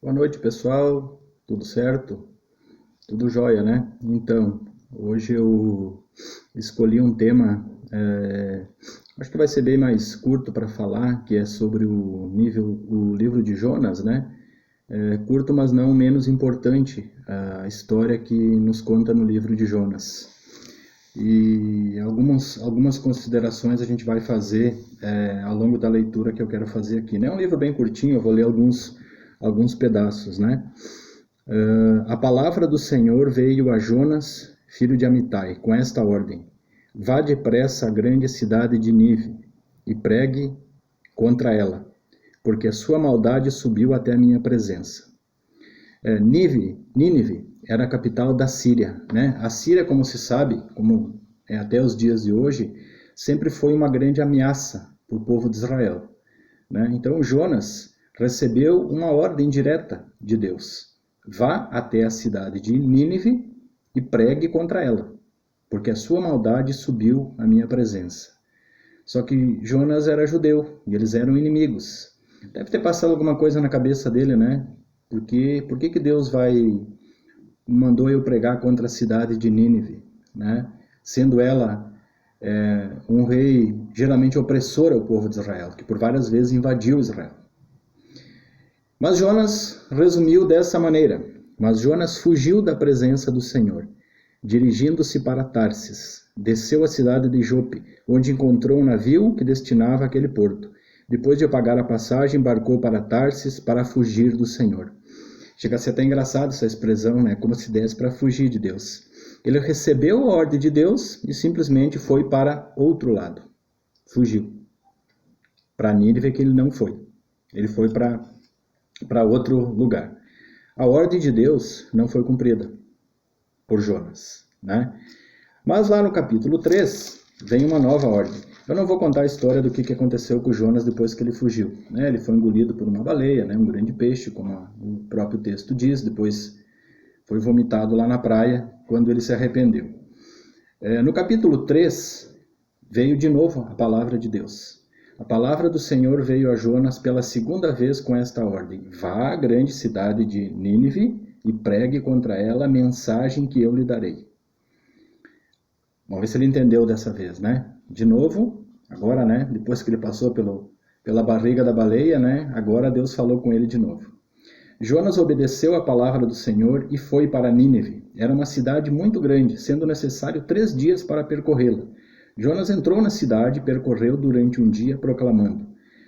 Boa noite, pessoal. Tudo certo? Tudo jóia, né? Então, hoje eu escolhi um tema, acho que vai ser bem mais curto para falar, que é sobre o livro de Jonas, né? Curto, mas não menos importante, a história que nos conta no livro de Jonas. E algumas considerações a gente vai fazer ao longo da leitura que eu quero fazer aqui. Né? É um livro bem curtinho, eu vou ler alguns pedaços, né? A palavra do Senhor veio a Jonas, filho de Amitai, com esta ordem: vá depressa à grande cidade de Nínive e pregue contra ela, porque a sua maldade subiu até a minha presença. Nínive era a capital da Síria, né? A Síria, como se sabe, como é até os dias de hoje, sempre foi uma grande ameaça para o povo de Israel, né? Então Jonas recebeu uma ordem direta de Deus: vá até a cidade de Nínive e pregue contra ela, porque a sua maldade subiu à minha presença. Só que Jonas era judeu e eles eram inimigos. Deve ter passado alguma coisa na cabeça dele, né? Por que Deus mandou eu pregar contra a cidade de Nínive, né? Sendo ela um rei geralmente opressor ao povo de Israel, que por várias vezes invadiu Israel. Mas Jonas resumiu dessa maneira: mas Jonas fugiu da presença do Senhor, dirigindo-se para Tarsis. Desceu à cidade de Jope, onde encontrou um navio que destinava àquele porto. Depois de pagar a passagem, embarcou para Tarsis para fugir do Senhor. Chega a ser até engraçado essa expressão, né? Como se desse para fugir de Deus. Ele recebeu a ordem de Deus e simplesmente foi para outro lado. Fugiu. Para Nínive que ele não foi. Ele foi para outro lugar. A ordem de Deus não foi cumprida por Jonas, né? Mas lá no capítulo 3 vem uma nova ordem. Eu não vou contar a história do que aconteceu com Jonas depois que ele fugiu, né? Ele foi engolido por uma baleia, né? Um grande peixe, como o próprio texto diz. Depois foi vomitado lá na praia quando ele se arrependeu. No capítulo 3 veio de novo a palavra de Deus. A palavra do Senhor veio a Jonas pela segunda vez com esta ordem: vá à grande cidade de Nínive e pregue contra ela a mensagem que eu lhe darei. Vamos ver se ele entendeu dessa vez, né? De novo, agora, né? Depois que ele passou pela barriga da baleia, né? Agora Deus falou com ele de novo. Jonas obedeceu a palavra do Senhor e foi para Nínive. Era uma cidade muito grande, sendo necessário 3 dias para percorrê-la. Jonas entrou na cidade e percorreu durante um dia, proclamando: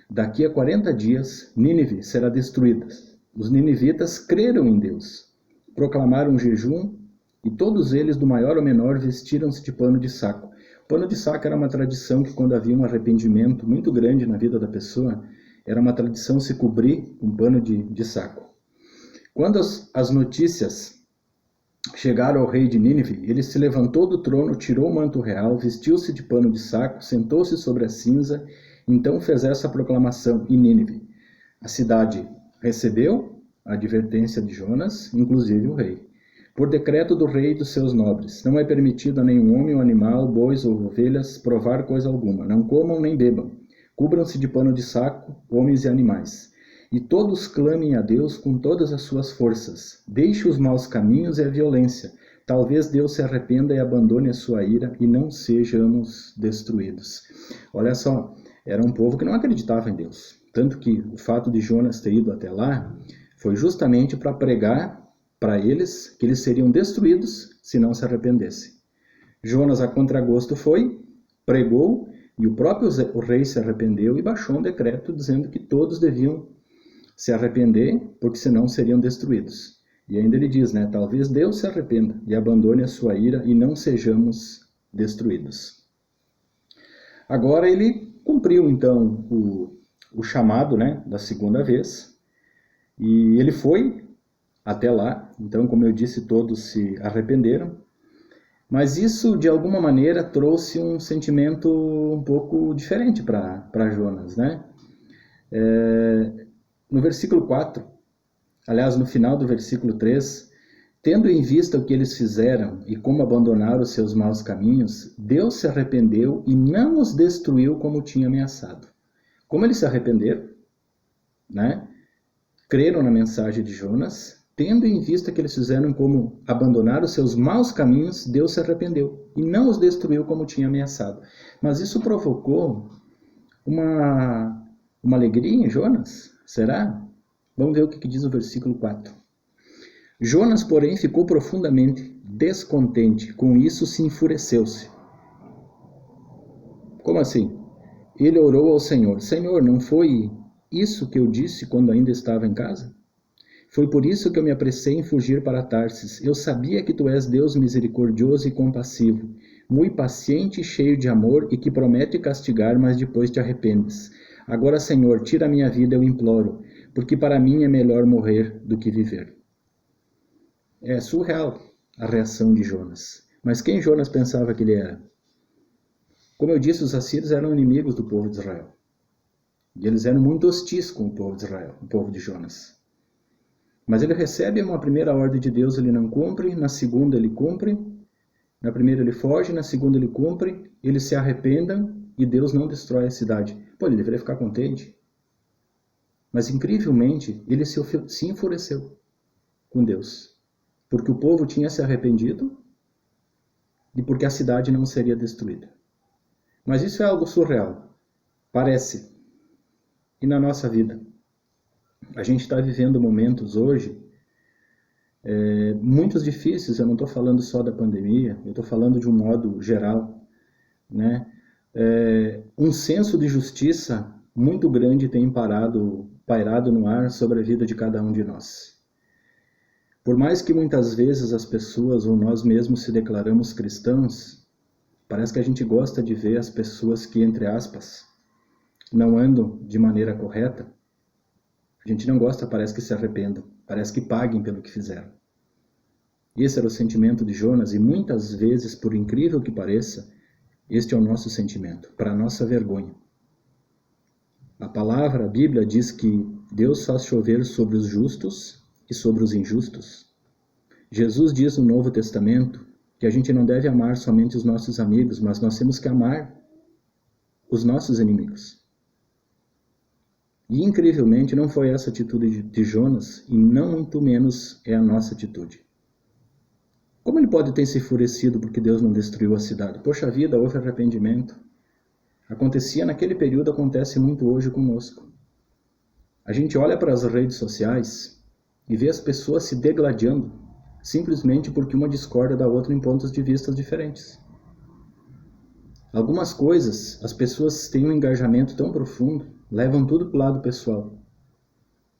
daqui a 40 dias, Nínive será destruída. Os ninivitas creram em Deus, proclamaram um jejum, e todos eles, do maior ao menor, vestiram-se de pano de saco. O pano de saco era uma tradição que, quando havia um arrependimento muito grande na vida da pessoa, era uma tradição se cobrir com pano de saco. Quando as notícias chegaram ao rei de Nínive, ele se levantou do trono, tirou o manto real, vestiu-se de pano de saco, sentou-se sobre a cinza, então fez essa proclamação em Nínive: a cidade recebeu a advertência de Jonas, inclusive o rei. Por decreto do rei e dos seus nobres, não é permitido a nenhum homem ou animal, bois ou ovelhas, provar coisa alguma. Não comam nem bebam. Cubram-se de pano de saco, homens e animais. E todos clamem a Deus com todas as suas forças. Deixe os maus caminhos e a violência. Talvez Deus se arrependa e abandone a sua ira e não sejamos destruídos. Olha só, era um povo que não acreditava em Deus. Tanto que o fato de Jonas ter ido até lá foi justamente para pregar para eles que eles seriam destruídos se não se arrependessem. Jonas, a contragosto, foi, pregou, e o próprio rei se arrependeu e baixou um decreto dizendo que todos deviam se arrepender, porque senão seriam destruídos. E ainda ele diz, né, talvez Deus se arrependa e abandone a sua ira e não sejamos destruídos. Agora ele cumpriu então o chamado, né, da segunda vez, e ele foi até lá. Então, como eu disse, todos se arrependeram. Mas isso, de alguma maneira, trouxe um sentimento um pouco diferente para Jonas, né? No versículo 4, aliás, no final do versículo 3, tendo em vista o que eles fizeram e como abandonaram os seus maus caminhos, Deus se arrependeu e não os destruiu como tinha ameaçado. Como eles se arrependeram, né? creram na mensagem de Jonas, tendo em vista que eles fizeram como abandonar os seus maus caminhos, Deus se arrependeu e não os destruiu como tinha ameaçado. Mas isso provocou uma alegria em Jonas? Será? Vamos ver o que diz o versículo 4. Jonas, porém, ficou profundamente descontente. Com isso se enfureceu-se. Como assim? Ele orou ao Senhor. Senhor, não foi isso que eu disse quando ainda estava em casa? Foi por isso que eu me apressei em fugir para Tarsis. Eu sabia que tu és Deus misericordioso e compassivo, muito paciente e cheio de amor, e que promete castigar, mas depois te arrependes. Agora, Senhor, tira a minha vida, eu imploro, porque para mim é melhor morrer do que viver. É surreal a reação de Jonas. Mas quem Jonas pensava que ele era? Como eu disse, os assírios eram inimigos do povo de Israel. E eles eram muito hostis com o povo de Israel, o povo de Jonas. Mas ele recebe uma primeira ordem de Deus, ele não cumpre, na segunda ele cumpre, na primeira ele foge, na segunda ele cumpre, eles se arrependam e Deus não destrói a cidade. Pô, ele deveria ficar contente. Mas incrivelmente, ele se enfureceu com Deus. Porque o povo tinha se arrependido e porque a cidade não seria destruída. Mas isso é algo surreal. Parece. E na nossa vida? A gente está vivendo momentos hoje muito difíceis. Eu não estou falando só da pandemia, eu estou falando de um modo geral, né? Um senso de justiça muito grande tem pairado no ar sobre a vida de cada um de nós. Por mais que muitas vezes as pessoas ou nós mesmos se declaramos cristãos, parece que a gente gosta de ver as pessoas que, entre aspas, não andam de maneira correta. A gente não gosta, parece que se arrependam, parece que paguem pelo que fizeram. Esse era o sentimento de Jonas e muitas vezes, por incrível que pareça, este é o nosso sentimento, para a nossa vergonha. A palavra, a Bíblia diz que Deus faz chover sobre os justos e sobre os injustos. Jesus diz no Novo Testamento que a gente não deve amar somente os nossos amigos, mas nós temos que amar os nossos inimigos. E incrivelmente não foi essa atitude de Jonas e não muito menos é a nossa atitude. Como ele pode ter se enfurecido porque Deus não destruiu a cidade? Poxa vida, houve arrependimento. Acontecia naquele período, acontece muito hoje conosco. A gente olha para as redes sociais e vê as pessoas se degladiando, simplesmente porque uma discorda da outra em pontos de vista diferentes. Algumas coisas, as pessoas têm um engajamento tão profundo, levam tudo para o lado pessoal.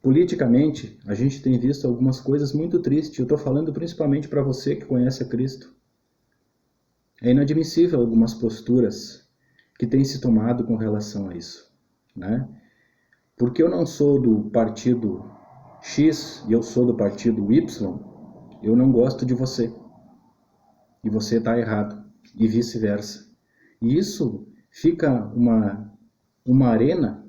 Politicamente, a gente tem visto algumas coisas muito tristes, eu estou falando principalmente para você que conhece a Cristo. É inadmissível algumas posturas que têm se tomado com relação a isso, né? Porque eu não sou do partido X e eu sou do partido Y, eu não gosto de você. E você está errado. E vice-versa. E isso fica uma arena,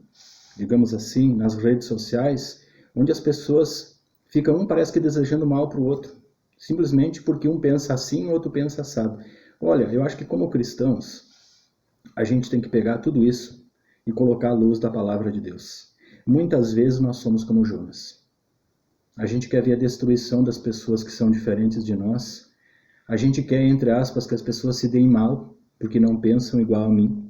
digamos assim, nas redes sociais, onde as pessoas ficam, parece que desejando mal para o outro. Simplesmente porque um pensa assim e o outro pensa assado. Olha, eu acho que como cristãos, a gente tem que pegar tudo isso e colocar à luz da palavra de Deus. Muitas vezes nós somos como Jonas. A gente quer ver a destruição das pessoas que são diferentes de nós. A gente quer, entre aspas, que as pessoas se deem mal, porque não pensam igual a mim,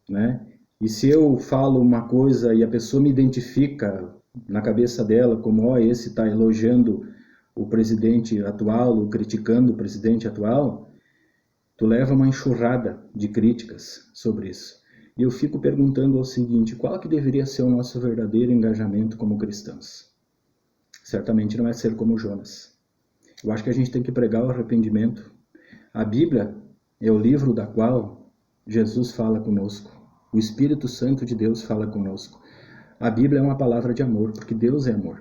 né? E se eu falo uma coisa e a pessoa me identifica na cabeça dela como, esse está elogiando o presidente atual, ou criticando o presidente atual, tu leva uma enxurrada de críticas sobre isso. E eu fico perguntando o seguinte, qual que deveria ser o nosso verdadeiro engajamento como cristãos? Certamente não é ser como Jonas. Eu acho que a gente tem que pregar o arrependimento. A Bíblia é o livro da qual Jesus fala conosco. O Espírito Santo de Deus fala conosco. A Bíblia é uma palavra de amor, porque Deus é amor.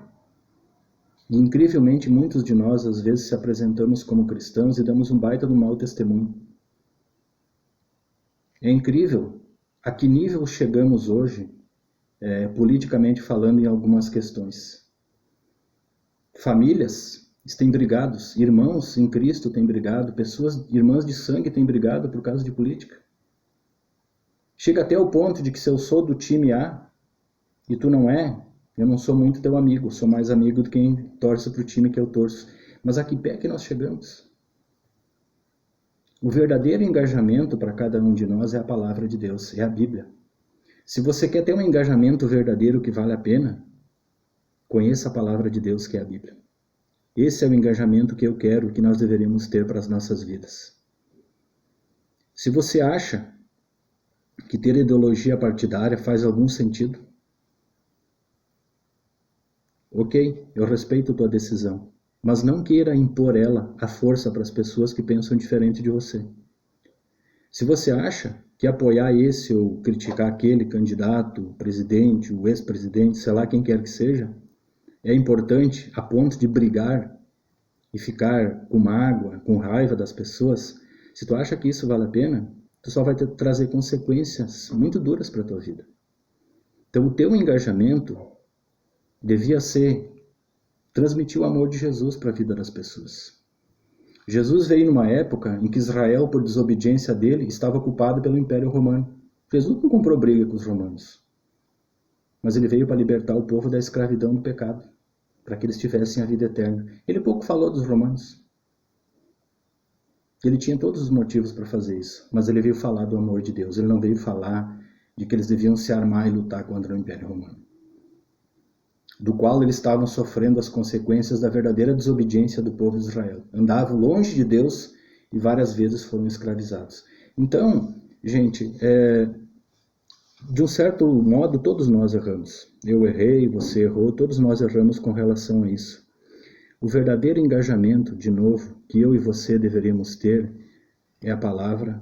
E incrivelmente muitos de nós às vezes se apresentamos como cristãos e damos um baita do mau testemunho. É incrível a que nível chegamos hoje, politicamente falando, em algumas questões. Famílias têm brigado, irmãos em Cristo têm brigado, pessoas, irmãs de sangue têm brigado por causa de política. Chega até o ponto de que se eu sou do time A e tu não é, Eu não sou muito teu amigo, sou mais amigo de quem torce para o time que eu torço. Mas a que pé que nós chegamos? O verdadeiro engajamento para cada um de nós é a palavra de Deus, é a Bíblia. Se você quer ter um engajamento verdadeiro que vale a pena, conheça a palavra de Deus, que é a Bíblia. Esse é o engajamento que eu quero, que nós deveríamos ter para as nossas vidas. Se você acha que ter ideologia partidária faz algum sentido, ok, eu respeito a tua decisão, mas não queira impor ela à força para as pessoas que pensam diferente de você. Se você acha que apoiar esse ou criticar aquele candidato, o presidente, o ex-presidente, sei lá quem quer que seja, é importante a ponto de brigar e ficar com mágoa, com raiva das pessoas, se tu acha que isso vale a pena, tu só vai trazer consequências muito duras para a tua vida. Então o teu engajamento devia ser transmitir o amor de Jesus para a vida das pessoas. Jesus veio numa época em que Israel, por desobediência dele, estava ocupado pelo Império Romano. Jesus não comprou briga com os romanos, mas ele veio para libertar o povo da escravidão do pecado, para que eles tivessem a vida eterna. Ele pouco falou dos romanos. Ele tinha todos os motivos para fazer isso, mas ele veio falar do amor de Deus. Ele não veio falar de que eles deviam se armar e lutar contra o Império Romano, do qual eles estavam sofrendo as consequências da verdadeira desobediência do povo de Israel. Andavam longe de Deus e várias vezes foram escravizados. Então, gente, de um certo modo, todos nós erramos. Eu errei, você errou, todos nós erramos com relação a isso. O verdadeiro engajamento, de novo, que eu e você deveríamos ter é a palavra,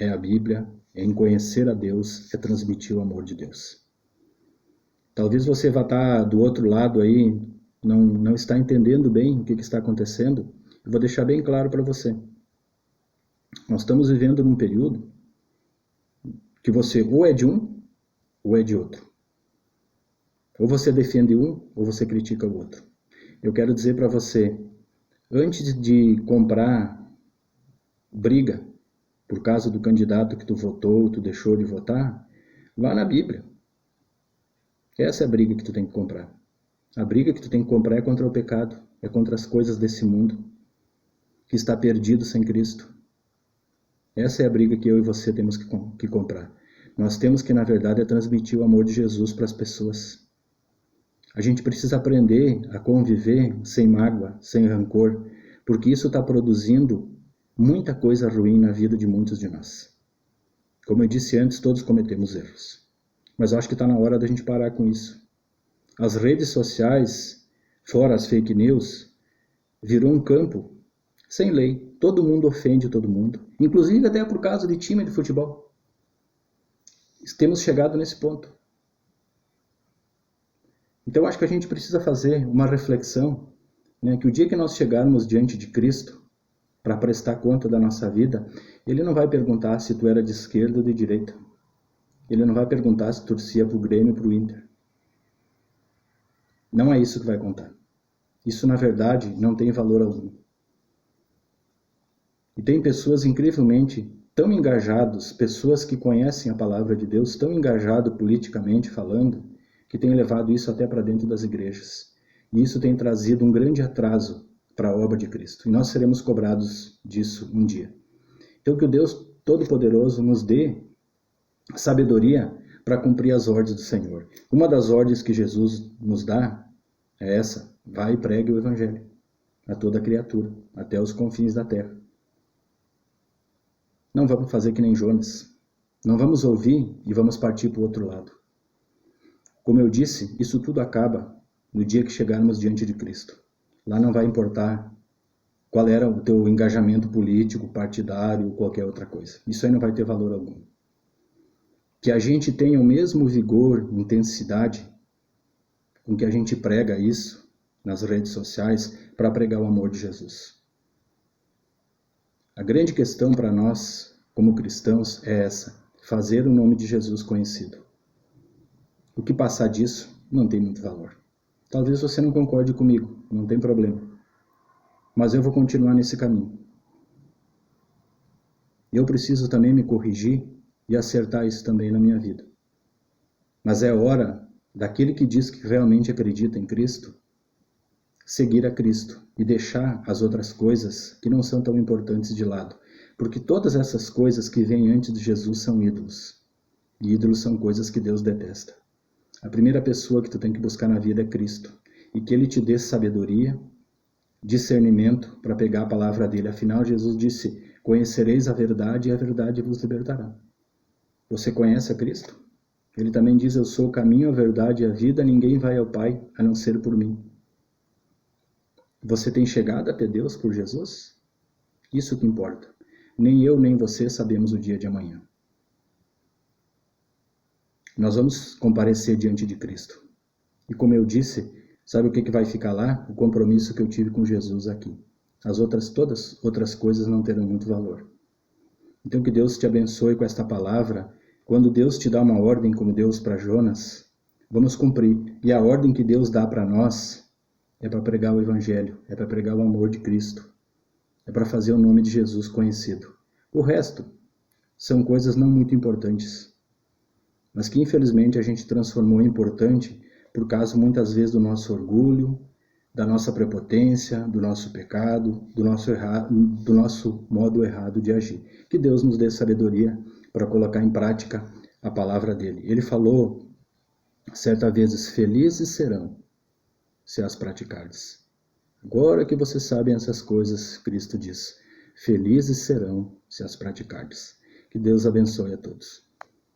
é a Bíblia, é em conhecer a Deus, é transmitir o amor de Deus. Talvez você vá estar do outro lado aí, não está entendendo bem o que está acontecendo. Eu vou deixar bem claro para você. Nós estamos vivendo num período que você ou é de um ou é de outro. Ou você defende um ou você critica o outro. Eu quero dizer para você, antes de comprar briga por causa do candidato que tu votou, tu deixou de votar, vá na Bíblia. Essa é a briga que tu tem que comprar. A briga que tu tem que comprar é contra o pecado, é contra as coisas desse mundo, que está perdido sem Cristo. Essa é a briga que eu e você temos que comprar. Nós temos que, na verdade, transmitir o amor de Jesus para as pessoas. A gente precisa aprender a conviver sem mágoa, sem rancor, porque isso está produzindo muita coisa ruim na vida de muitos de nós. Como eu disse antes, todos cometemos erros. Mas eu acho que está na hora da gente parar com isso. As redes sociais, fora as fake news, virou um campo sem lei. Todo mundo ofende todo mundo, inclusive até por causa de time de futebol. Temos chegado nesse ponto. Então acho que a gente precisa fazer uma reflexão, né, que o dia que nós chegarmos diante de Cristo, para prestar conta da nossa vida, Ele não vai perguntar se tu era de esquerda ou de direita. Ele não vai perguntar se torcia para o Grêmio ou para o Inter. Não é isso que vai contar. Isso, na verdade, não tem valor algum. E tem pessoas incrivelmente tão engajadas, pessoas que conhecem a palavra de Deus, tão engajado politicamente falando, que têm levado isso até para dentro das igrejas. E isso tem trazido um grande atraso para a obra de Cristo. E nós seremos cobrados disso um dia. Então que o Deus Todo-Poderoso nos dê sabedoria para cumprir as ordens do Senhor. Uma das ordens que Jesus nos dá é essa: vai e pregue o Evangelho a toda criatura, até os confins da terra. Não vamos fazer que nem Jonas. Não vamos ouvir e vamos partir para o outro lado. Como eu disse, isso tudo acaba no dia que chegarmos diante de Cristo. Lá não vai importar qual era o teu engajamento político, partidário ou qualquer outra coisa. Isso aí não vai ter valor algum. Que a gente tenha o mesmo vigor, intensidade com que a gente prega isso nas redes sociais para pregar o amor de Jesus. A grande questão para nós, como cristãos, é essa: fazer o nome de Jesus conhecido. O que passar disso não tem muito valor. Talvez você não concorde comigo, não tem problema. Mas eu vou continuar nesse caminho. Eu preciso também me corrigir e acertar isso também na minha vida. Mas é hora daquele que diz que realmente acredita em Cristo, seguir a Cristo e deixar as outras coisas que não são tão importantes de lado. Porque todas essas coisas que vêm antes de Jesus são ídolos. E ídolos são coisas que Deus detesta. A primeira pessoa que tu tem que buscar na vida é Cristo. E que Ele te dê sabedoria, discernimento para pegar a palavra dele. Afinal, Jesus disse, conhecereis a verdade e a verdade vos libertará. Você conhece a Cristo? Ele também diz, eu sou o caminho, a verdade e a vida, ninguém vai ao Pai a não ser por mim. Você tem chegado até Deus por Jesus? Isso que importa. Nem eu nem você sabemos o dia de amanhã. Nós vamos comparecer diante de Cristo. E como eu disse, sabe o que vai ficar lá? O compromisso que eu tive com Jesus aqui. As todas outras coisas não terão muito valor. Então que Deus te abençoe com esta palavra. Quando Deus te dá uma ordem como Deus para Jonas, vamos cumprir. E a ordem que Deus dá para nós é para pregar o Evangelho, é para pregar o amor de Cristo, é para fazer o nome de Jesus conhecido. O resto são coisas não muito importantes, mas que infelizmente a gente transformou em importante por causa muitas vezes do nosso orgulho, da nossa prepotência, do nosso pecado, do nosso modo errado de agir. Que Deus nos dê sabedoria para colocar em prática a palavra dele. Ele falou certa vez, felizes serão se as praticardes. Agora que vocês sabem essas coisas, Cristo diz, felizes serão se as praticardes. Que Deus abençoe a todos.